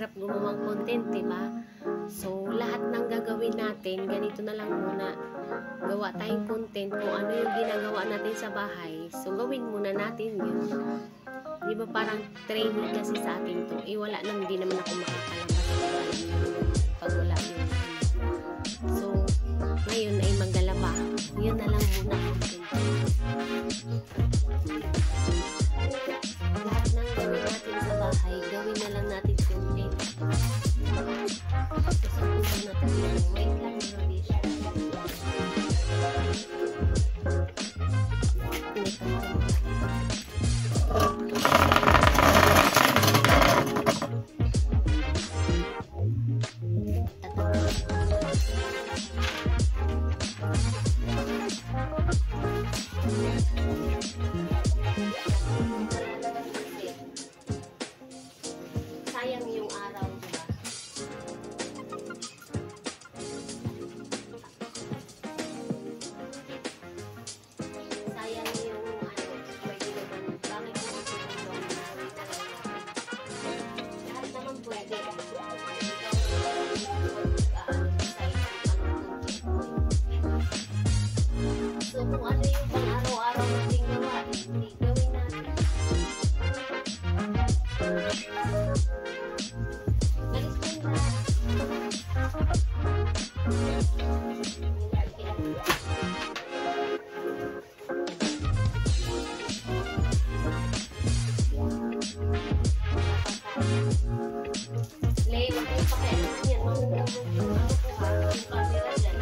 mahirap gumawang content, diba? So, lahat ng gagawin natin, ganito na lang muna. Gawa tayong content kung ano yung ginagawa natin sa bahay. So, gawin muna natin yun. Diba parang training kasi sa atin to. Wala nang, hindi naman ako makakalabas. Pag wala yun. So, ngayon ay maglalaba. Yun na lang muna. Lahat ng gawin natin sa bahay, gawin na lang natin content. Kasi kung natin, wait lang mga bisyo. Sayang yung araw, diba? Sayang yung pwede naman, bakit mo ito lahat naman pwede. So kung ano yung pang-araw-araw nating gawa, hindi gawin natin. Lay, wag kayong pakialaman yan. Mahuhulog yung camera dyan.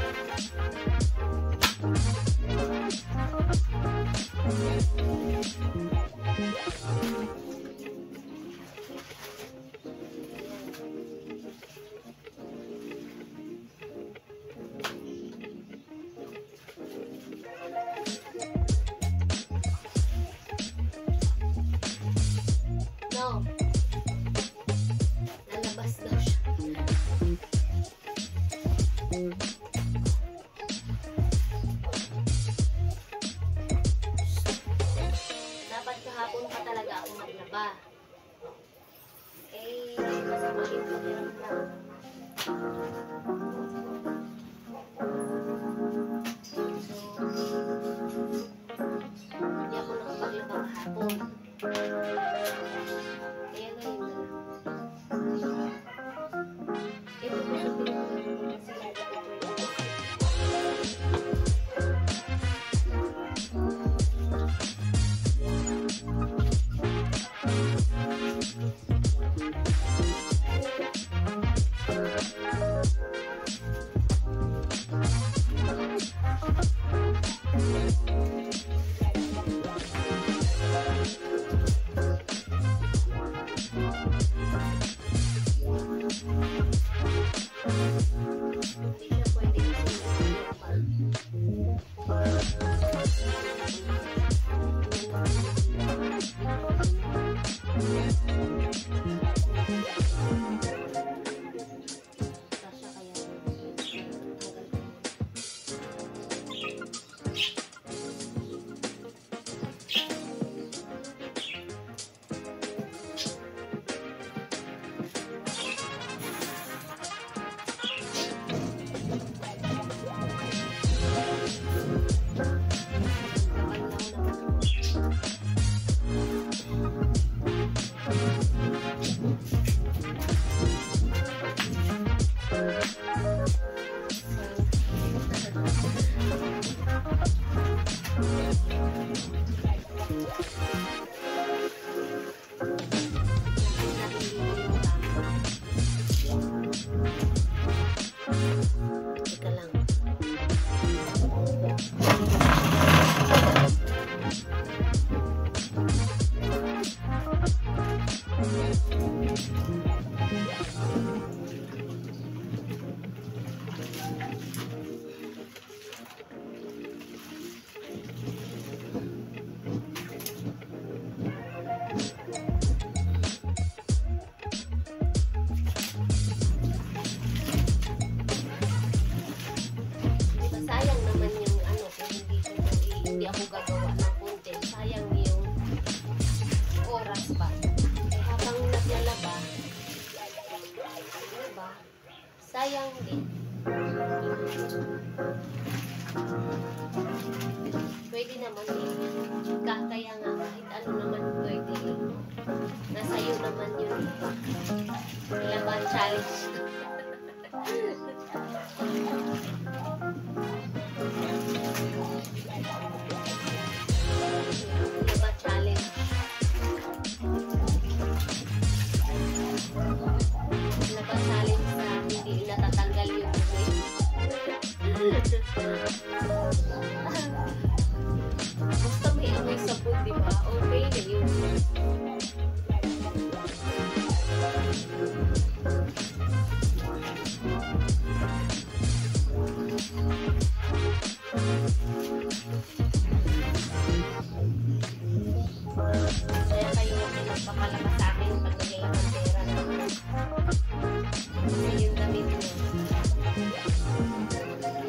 No. Lalabas daw siya. Dapat kahapon pa talaga ako maglaba. Eh, masamahin ko lang. So, hindi ako nakapaglaba kahapon. Kaya ngayon na lang. Ito po sa pinagpapagod na sila. Sayang din. Pwede naman din. Kaya nga, kahit ano naman pwede. Nasa'yo naman yun. Laban challenge. Laban challenge. Laban challenge na hindi natatanggal yung buhay. Basta may amoy sabon, di ba? Okay na yun. Kaya kayo huwag na magpapalakas sa akin pag naglalang pera. Kasi yung damit mo.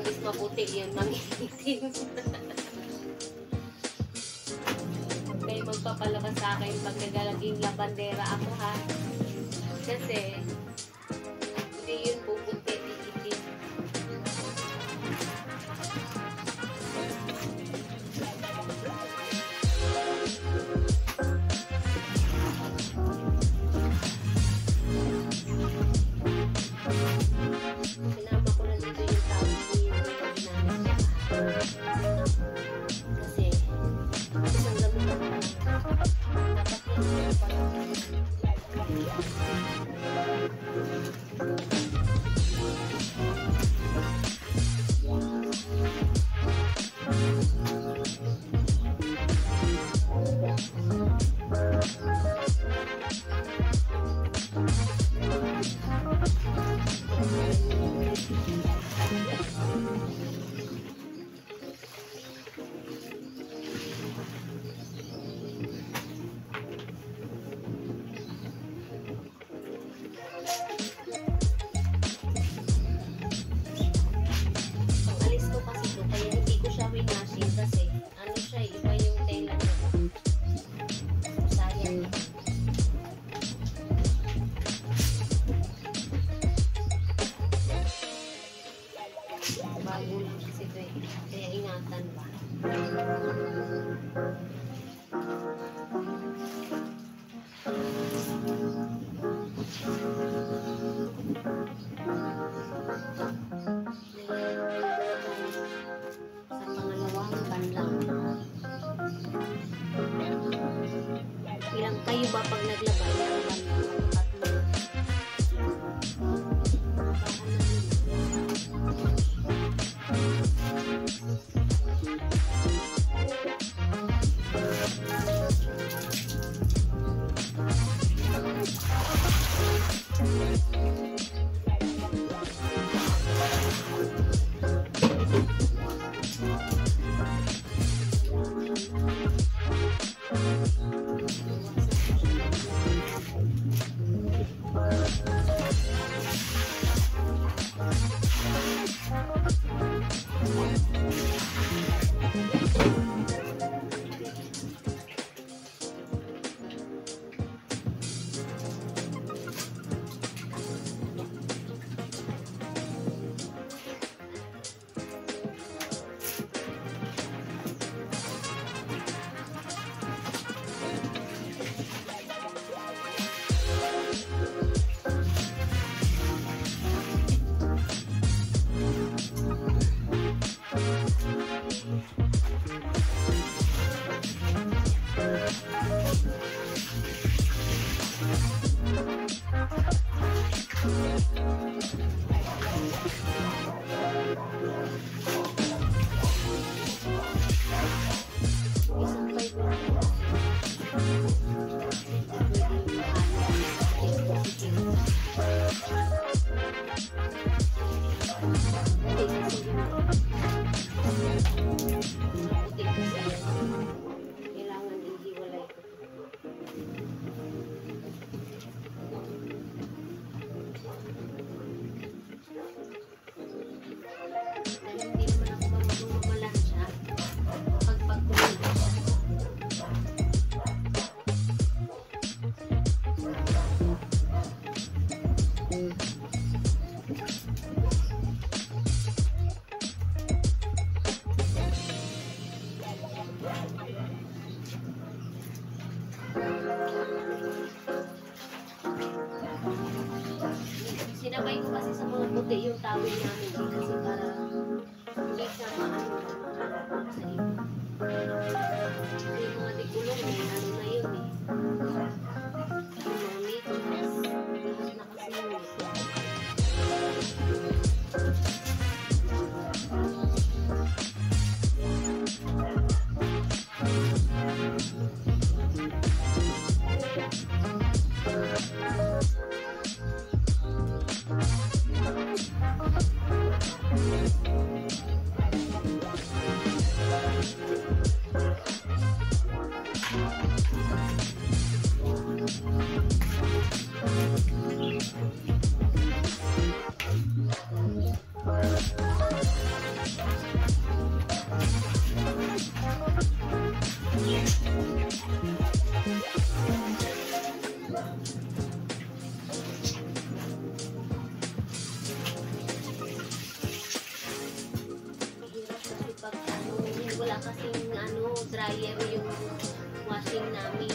Mas mabuti yun, mangitin. Kayo magpapalakas sa akin pag nagalaging labandera ako, ha? Kasi hindi yun pupunti, iitin. Sinama ko na dito yung tao ni kasi isang gamit ako lang. Dapat yung alis ko kasi ito, kaya hindi ko siya winashing kasi ano siya, iba yung tela niya. Sayang. Bago lang kasi ito eh. Kaya ingatan ba? Sa pangalawang banlang. Ilang kayo ba pag naglaba? Ilang banlang? Tatlo. Baka na yun. Sinabay ko kasi sa mga puti yung tawil namin eh, kasi para hindi siya maano sa iyo. Yung mga dikulong eh, ano na yun eh. Yung litos, litos na kasi yun eh. Wala kasing dryer yung washing namin.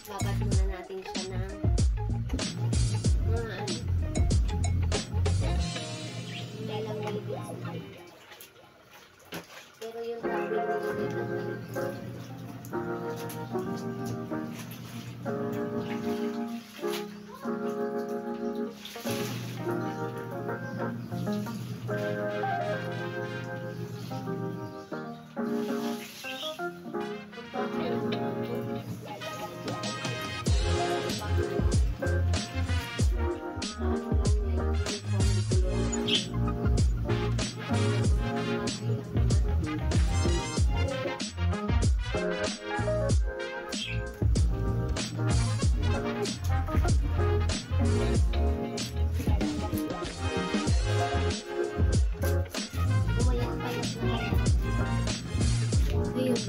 Babad muna natin siya ng ilang minutes. Pero yung tawil mo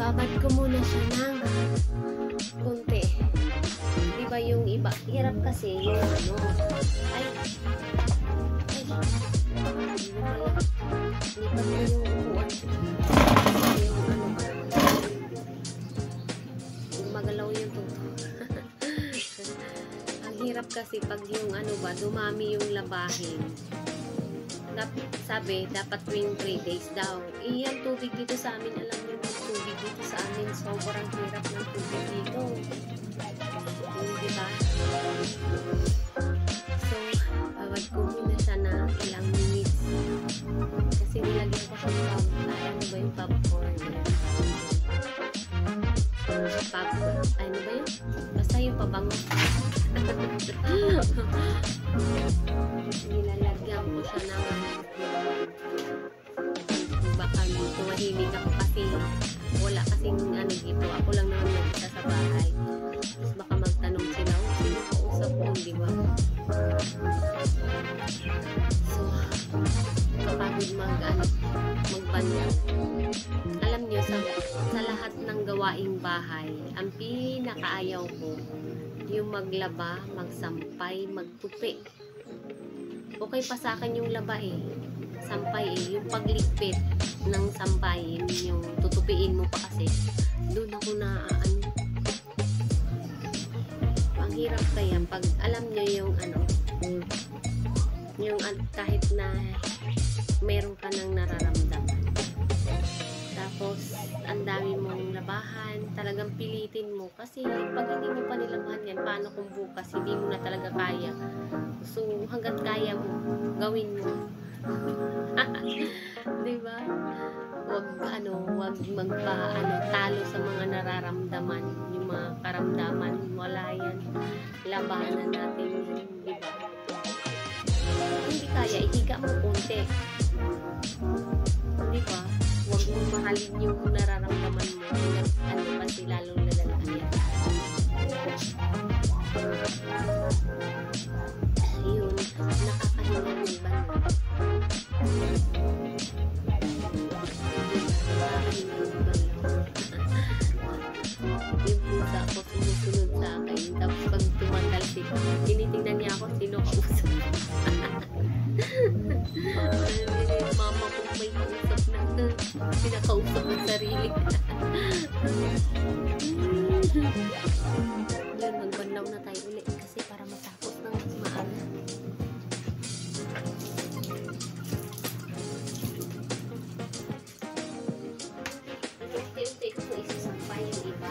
babad ko muna siya ng konti. Diba yung iba, hirap kasi yung ay lipat na yung upuan. Yung magalaw yung tuto. Ang hirap kasi pag yung dumami yung labahin. Sabi, dapat tuwing 3 days daw. Yung tubig dito sa amin, alam niyo yung tubig dito sa amin, sobrang hirap ng tubig dito. Diba? So, babad ko muna siya ng ilang minutes. Kasi nilagyan ko siya yung popcorn. Popcorn. Ano ba yun? Basta yung pabango. Nilalagyan ko siya ng baka tumahimik ako kasi wala kasing dito. Ako lang naman nag-isa sa bahay. Tapos baka magtanong sila, sino kausap mo, di ba? So, kapagod magbanyan. Alam niyo, sa lahat ng gawaing bahay, ang pinakaayaw ko, yung maglaba, magsampay, magtupi. Okay pa sa akin yung laba eh. Sampay eh. Yung pagligpit ng sampay, yung tutupiin mo pa kasi, doon ako na ang hirap kaya pag alam nyo yung yung kahit na meron ka nang nararamdaman, Tapos, ang dami mong labahan, talagang pilitin mo. Kasi, pag hindi mo pa nilabahan yan, paano kung bukas, hindi mo na talaga kaya. So, hanggat kaya mo, gawin mo. Diba? Wag talo sa mga nararamdaman, yung mga karamdaman, wala yan. Labanan natin yun, diba? Hindi kaya, ihiga mo konti. Diba? Huwag mong mahalin yung nararamdaman mo. Kasi lalong lalala yan. Ayun, nakakahinga ng banyo. Yung pusa ako sumusunod sa akin. Tapos pag tumatalsik, tinitingnan niya ako, sino kausap. Mama ko may kausap na pinakausap ang sarili. Yun, magbanlaw na tayo ulit kasi para matapos ng maaga. Unti-unti ko isasampay yung iba.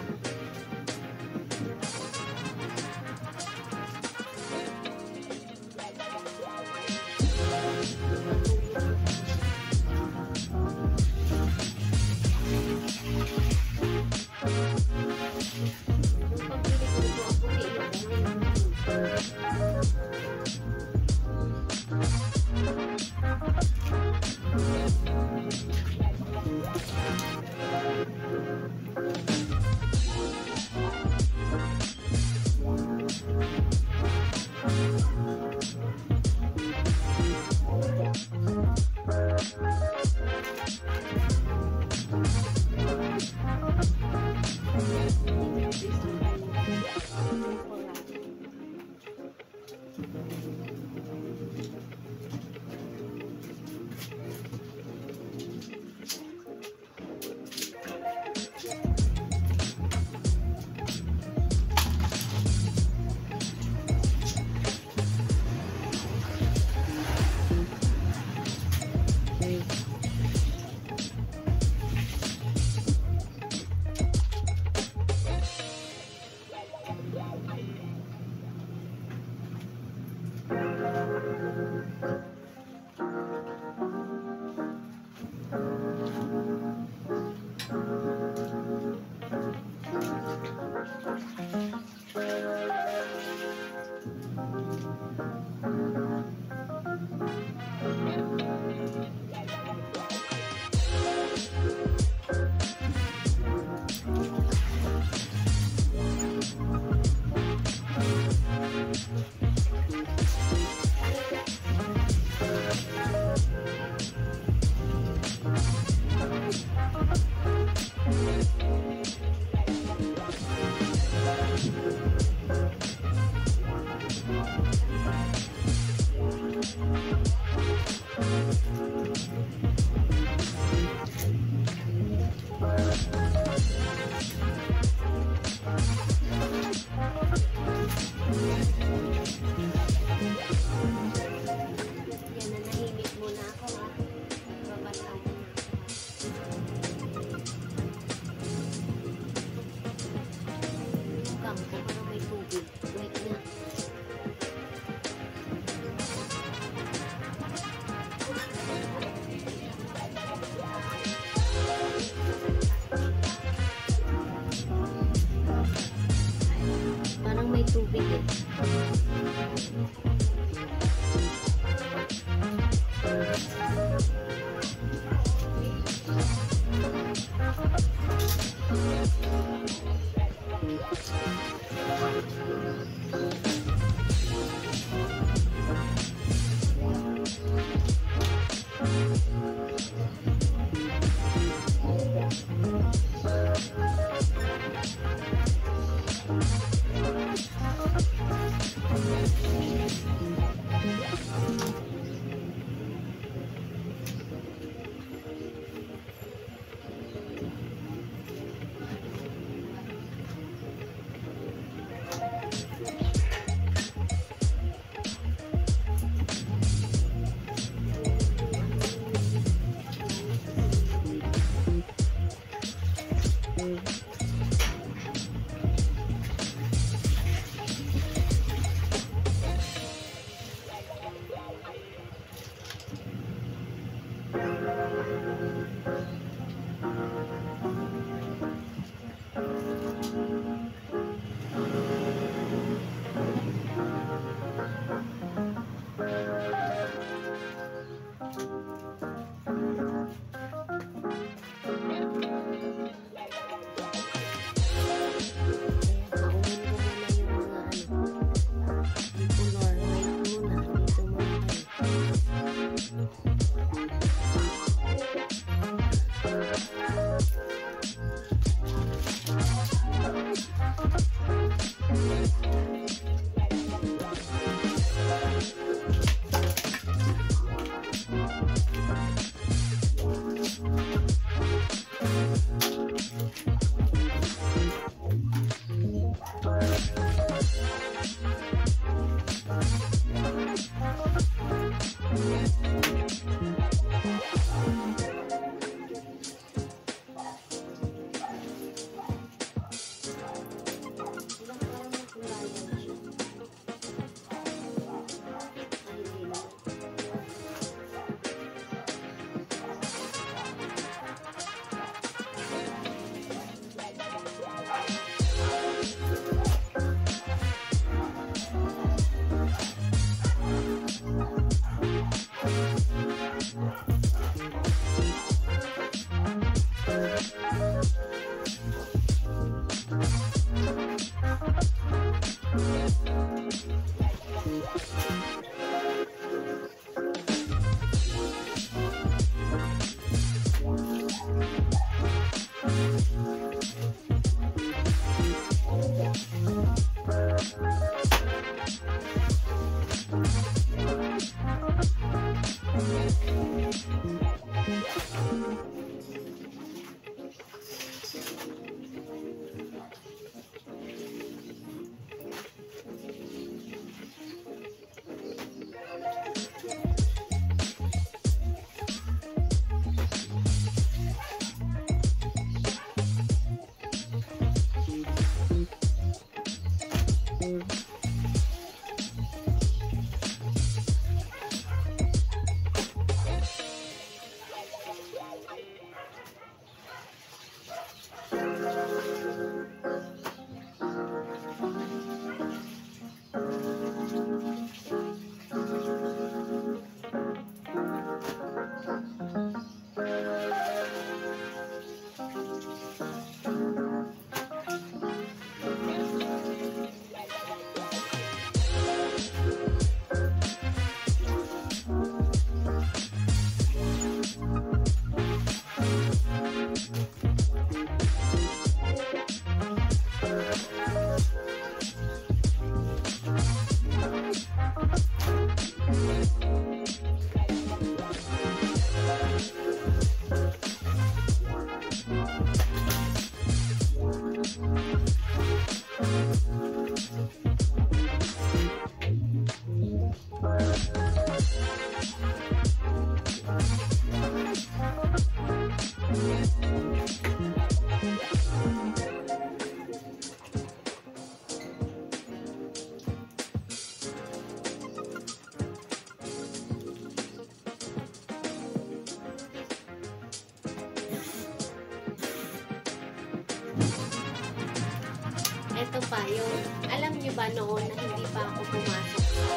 Ito pa yung, alam nyo ba noon na hindi pa ako pumasok sa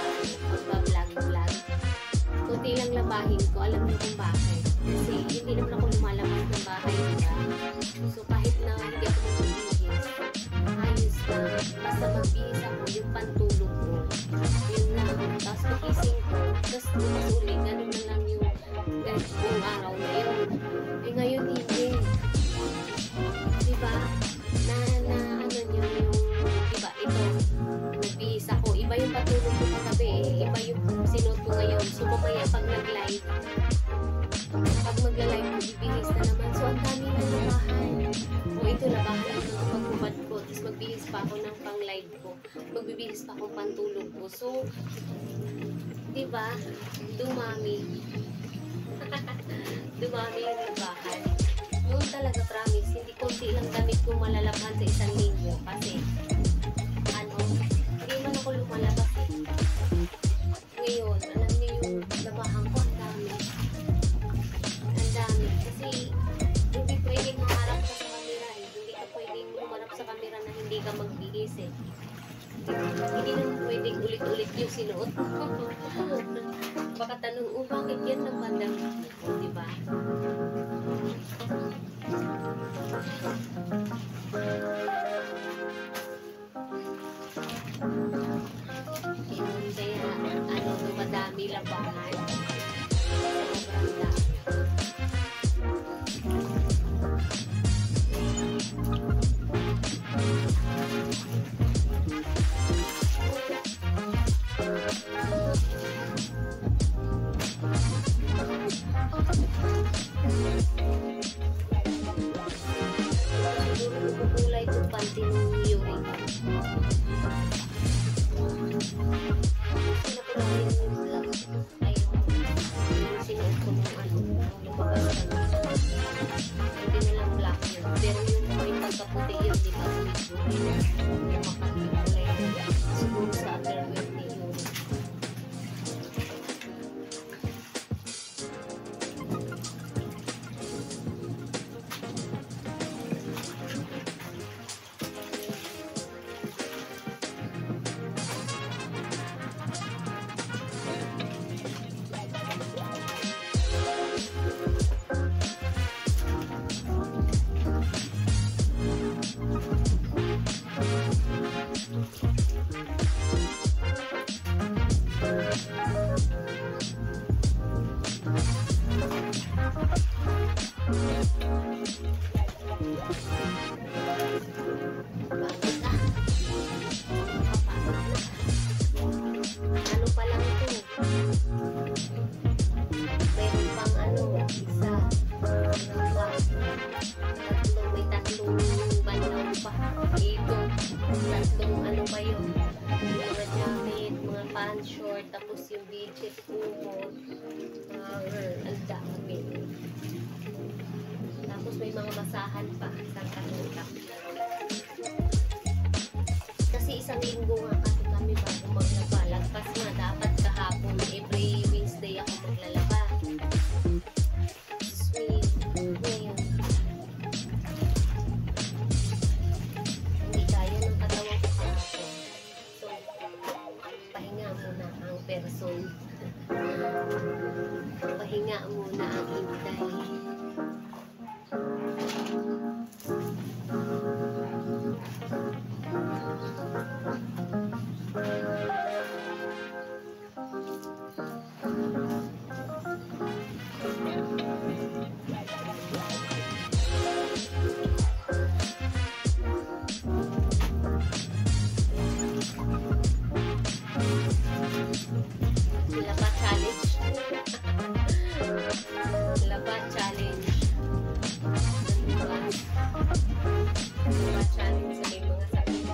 pagbablog-vlog? Kunti lang labahin ko, alam nyo kung bakit. Kasi hindi naman ako lumalabas ng bahay, diba? So kahit na hindi ako magbihis, ayos na, basta magbihis ako, yung pantulog ko. Yun lang, tapos magising ko, tapos bukas uli, ganun na lang yung buong araw na yun. Eh ngayon hindi. Diba? Na ano nyo yung, diba, ito, nagbihis ako. Iba yung patulog ko kagabi eh. Iba yung sinuot ko ngayon. So, mamaya pag nag-live, magbibihis na naman. So, ang dami na labahan. O, ito, labahan lang ito pagkubad ko. Tapos, magbihis pa ako ng pang-live ko. Magbibihis pa ako pantulog ko. So, diba, dumami. Dumami yung labahan. Noon talaga, promise, hindi konti lang damit ko malalabhan sa isang linggo kasi ano, hindi man ako lumalabas eh. Ngayon, alam niyo yung labahan ko, ang dami. Ang dami. Kasi hindi pwedeng maharap ka sa camera eh. Hindi ka pwedeng humarap sa camera na hindi ka magbihis eh. Hindi naman pwedeng ulit-ulit yung sinuot. Baka tanong, bakit yan ng bandang? Diba? Kaya, ano, dumadami labahan. Sobrang dami. Kulay kong panty ng Yuri. Pinapalayan yung vlog. Ayun. Sinuot ko ng ano. Lumabas na. Hindi nilang black yun. Pero yung may pagkaputi yun, di ba? Yung makakulay. Siguro sa underwear ni Yuri. Ano pa lang ito? Meron pang ano, isa. May tatlong banlaw pa. Ito, tatlong ano pa yun. Mga jacket, mga pants short, tapos yung beaches, umot. Ang dami. Tapos may mga basahan pa. Isang katutak. Kasi isang linggo nga kasi kami bago maglaba. Lagpas nga dapat kahapon. Every Wednesday ako maglalaba. Sweet. Ngayon. Hindi kaya ng katawan ko kahapon. So, pahinga muna ang person. Pahinga muna ang hintay. Laba challenge. Laba challenge. Laba. Laba challenge sa may mga sakit.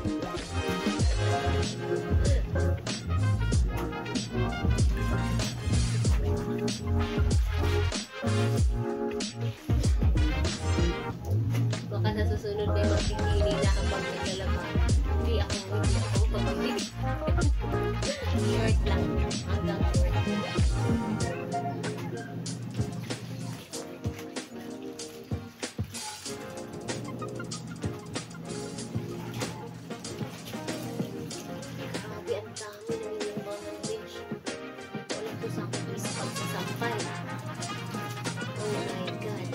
Baka sa susunod may magpipili na kapag naglalaba. Hindi ako pagpipili. Short lang. Hanggang short. Grabe, ang dami ng ilang mga fish. Wala ko sa ako isa pang sasampay. Oh my God.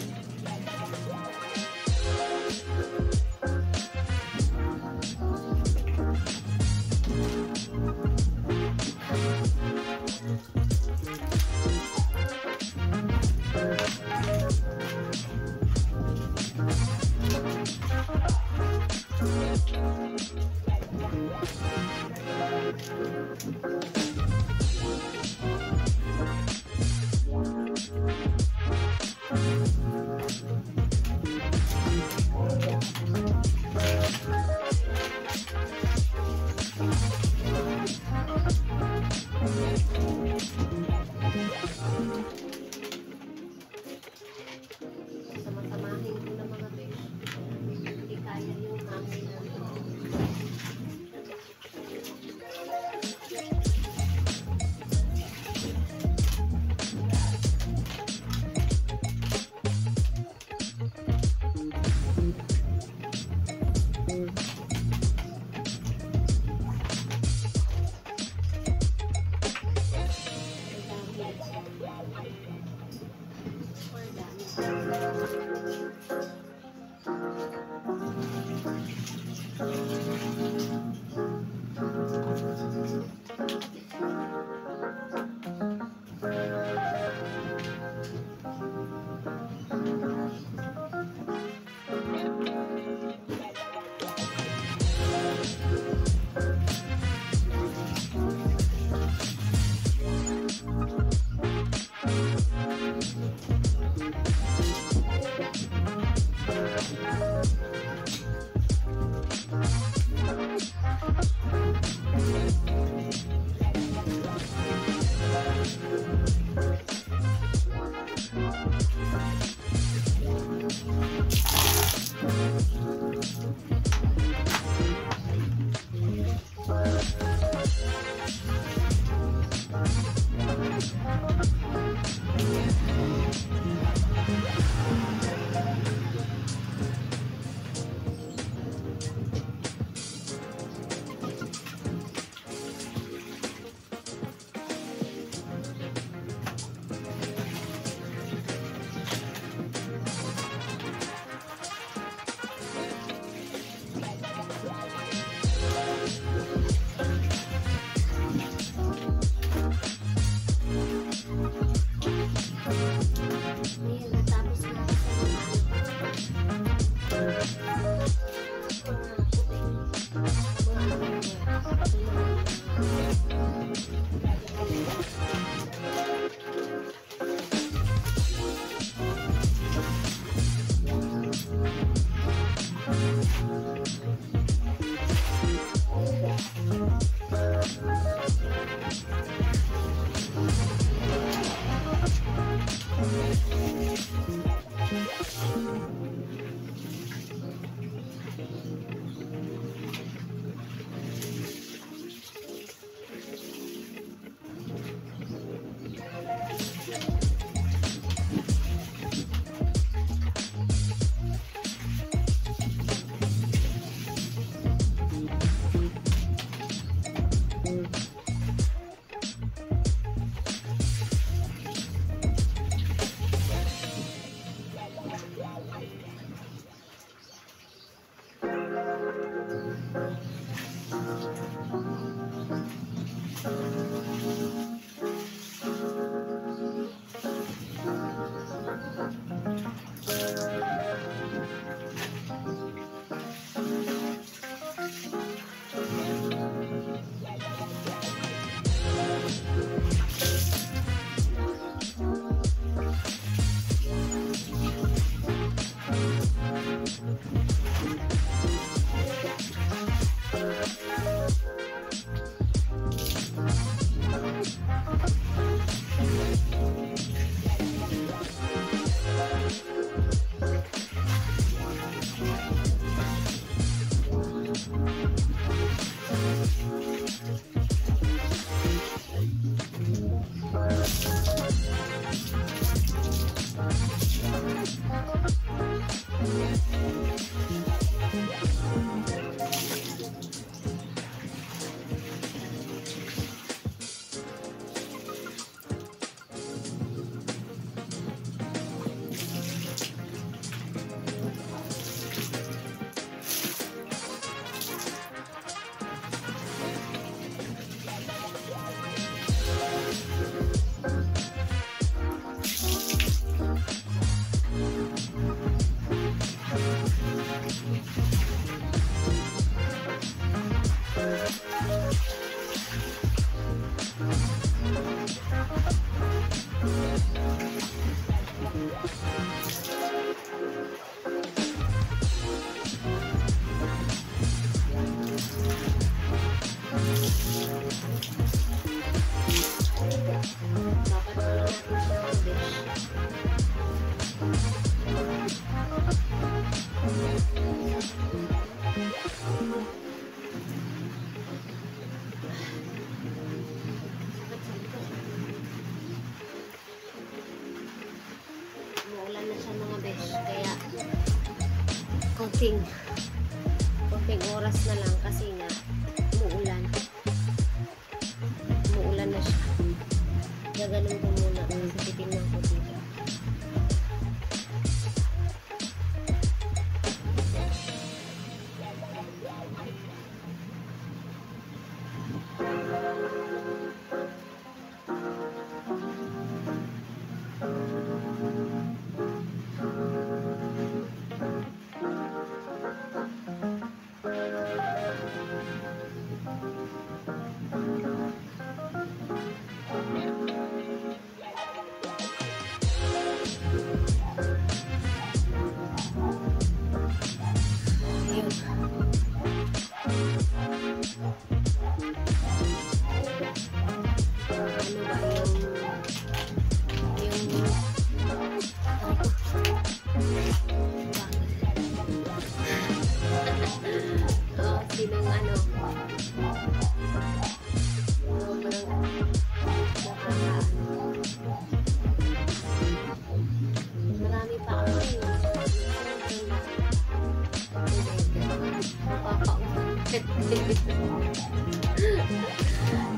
konting oras na lang kasi nga umuulan na siya. Gaganon ko muna kasi titignan ko dito.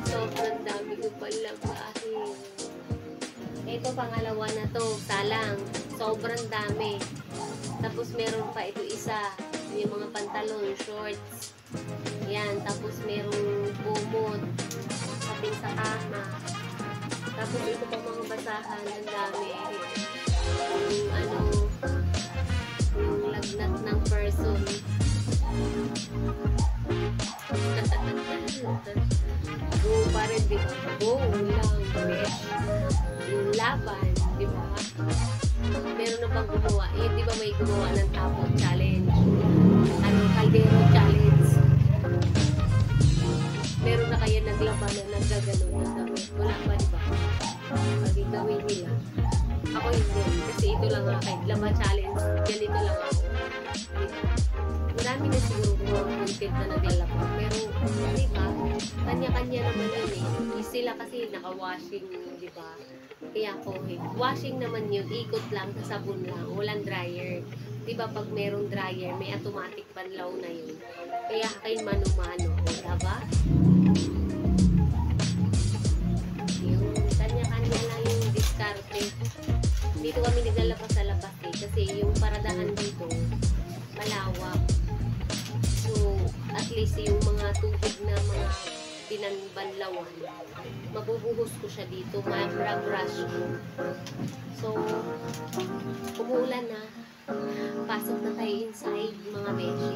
Sobrang dami ko pala bahay. Ito pangalawa na to, salang. Sobrang dami. Tapos meron pa ito isa, yung mga pantalon, shorts. Yan, tapos merong bumot, kaping sa kama. Tapos ito pa mga basahan, ang dami. Yung yung lagnat ng person. laban, di ba? Meron na bang gumawa? Eh, di ba may gumawa ng tapo challenge? Ano, kaldero challenge? Meron na kaya naglaban na naggagano na damit? Wala pa, di ba? Pag gawin nila. Ako hindi. Kasi ito lang akin. Laban challenge. Ganito lang ako. Marami na siguro gumawa content na naglalaba. Pero, di ba? Kanya-kanya naman yun eh. Sila kasi naka-washing, di ba? Kaya ako, washing naman yun. Ikot lang, sa sabon lang. Walang dryer. Di ba pag merong dryer, may automatic panlaw na yun. Kaya kayo mano-mano. O, diba? Yung kanya-kanya lang yung diskarte. Dito kami naglalabas sa labas eh. Kasi yung paradahan dito, malawak. So, at least yung mga tubig na mga pinanbanlawan, mabubuhos ko siya dito, mag-brush ko. So, umuulan na. Pasok na tayo inside, mga beshi.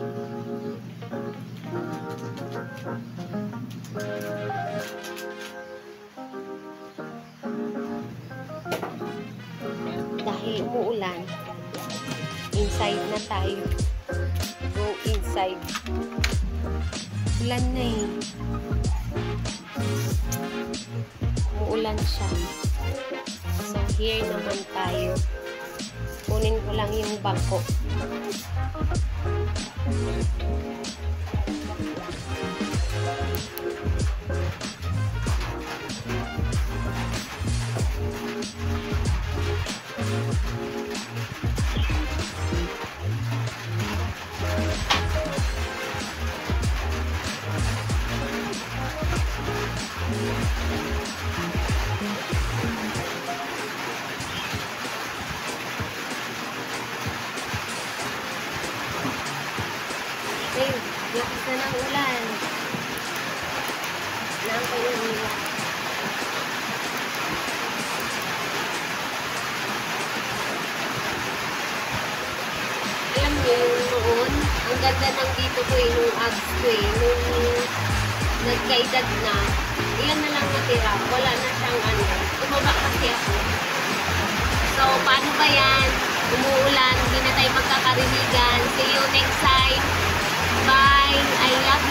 Dahil umuulan, inside na tayo. Go inside. Ulan na eh. Umuulan siya. So, here naman tayo. Kunin ko lang yung bangko. Lakas na ng ulan. Nang kayo nila. Alam niyo yung noon, ang ganda ng dito ko eh, nung abs ko eh, nung nagkaedad na, ilan na lang natira, wala na siyang ano, tumaba kasi ako. So, paano ba yan? Umuulan, hindi na tayo magkakarinigan. See you next time. Bye! I love